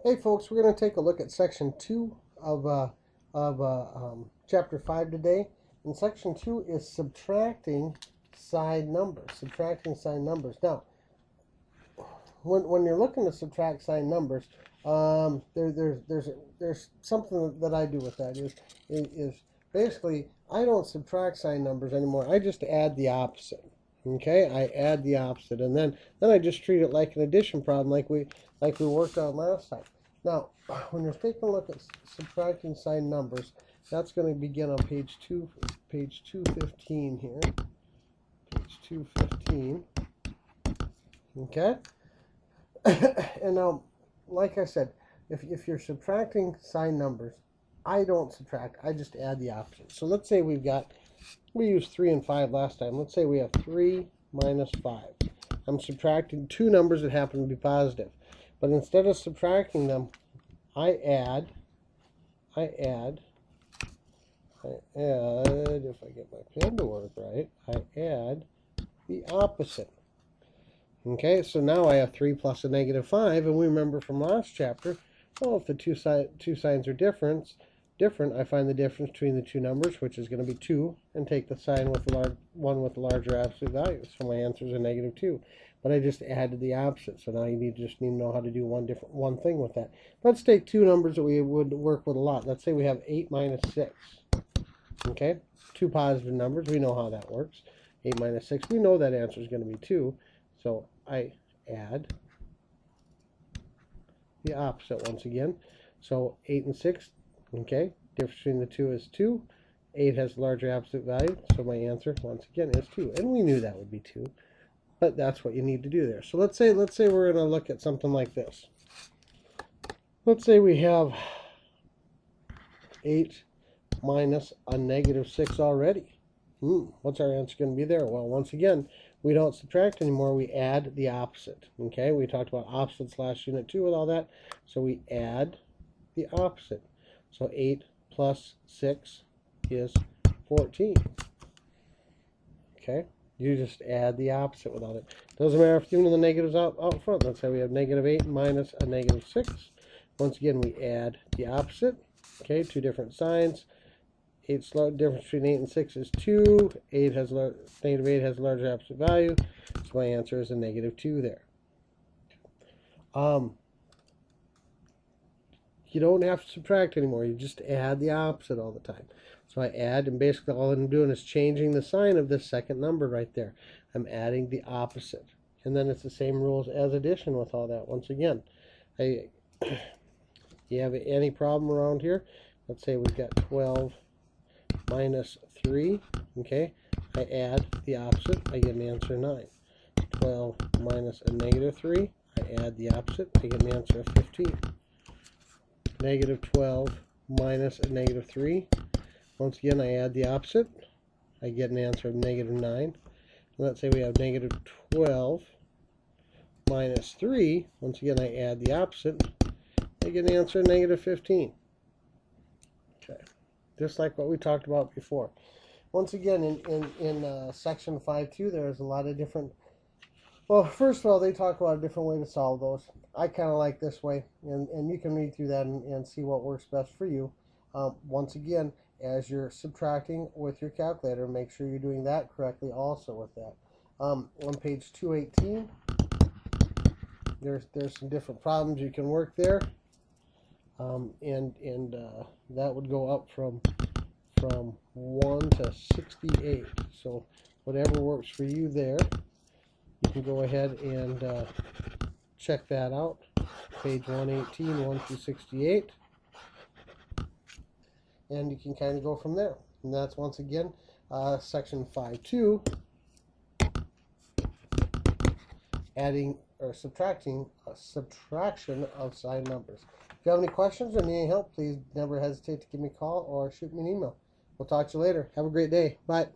Hey folks, we're going to take a look at section 2 of chapter 5 today. And section 2 is subtracting side numbers. Now, when you're looking to subtract side numbers, there's something that I do with that is basically I don't subtract side numbers anymore. I just add the opposite. Okay, I add the opposite, and then I just treat it like an addition problem, like we worked on last time. Now, when you're taking a look at subtracting side numbers, that's going to begin on page 215 here. Page 215. Okay, and now, like I said, if you're subtracting side numbers, I don't subtract. I just add the opposite. So let's say we used 3 and 5 last time. Let's say we have 3 minus 5. I'm subtracting two numbers that happen to be positive. But instead of subtracting them, I add, if I get my pen to work right, I add the opposite. Okay, so now I have 3 plus a negative 5, and we remember from last chapter, well, if the two signs are different, I find the difference between the two numbers, which is going to be 2, and take the sign with the one with the larger absolute value. So my answer is a negative 2. But I just added the opposite. So now you just need to know how to do one thing with that. Let's take two numbers that we would work with a lot. Let's say we have 8 minus 6. Okay, two positive numbers. We know how that works. 8 minus 6. We know that answer is going to be 2. So I add the opposite once again. So 8 and 6. Okay, difference between the two is 2. 8 has larger absolute value, so my answer once again is 2. And we knew that would be 2, but that's what you need to do there. So let's say we're going to look at something like this. Let's say we have 8 minus a negative 6 already. What's our answer going to be there? Well, once again, we don't subtract anymore. We add the opposite. Okay, we talked about opposites last unit 2 with all that. So we add the opposite. So 8 plus 6 is 14. Okay, you just add the opposite with all that. Doesn't matter if you're doing the negatives out front. Let's say we have negative 8 minus a negative 6. Once again, we add the opposite. Okay, two different signs. Difference between 8 and 6 is 2. Negative 8 has a larger absolute value. So my answer is a negative 2 there. You don't have to subtract anymore. You just add the opposite all the time. So I add, and basically all I'm doing is changing the sign of this second number right there. I'm adding the opposite. And then it's the same rules as addition with all that. Once again, you have any problem around here? Let's say we've got 12 minus 3. Okay, I add the opposite. I get an answer 9. 12 minus a negative 3. I add the opposite. I get an answer of 15. Negative 12 minus a negative 3. Once again, I add the opposite. I get an answer of negative 9. Let's say we have negative 12 minus 3. Once again, I add the opposite. I get an answer of negative 15. Okay, just like what we talked about before. Once again, in section 5.2, there's a lot of different. Well, first of all, they talk about a different way to solve those. I kind of like this way, and you can read through that and see what works best for you. Once again, as you're subtracting with your calculator, make sure you're doing that correctly also with that. On page 218, there's some different problems you can work there, and that would go up from 1 to 68. So whatever works for you there. You can go ahead and check that out. Page 118, 1 through 68. And you can kind of go from there. And that's once again section 5.2, adding or subtracting a subtraction of side numbers. If you have any questions or need any help, please never hesitate to give me a call or shoot me an email. We'll talk to you later. Have a great day. Bye.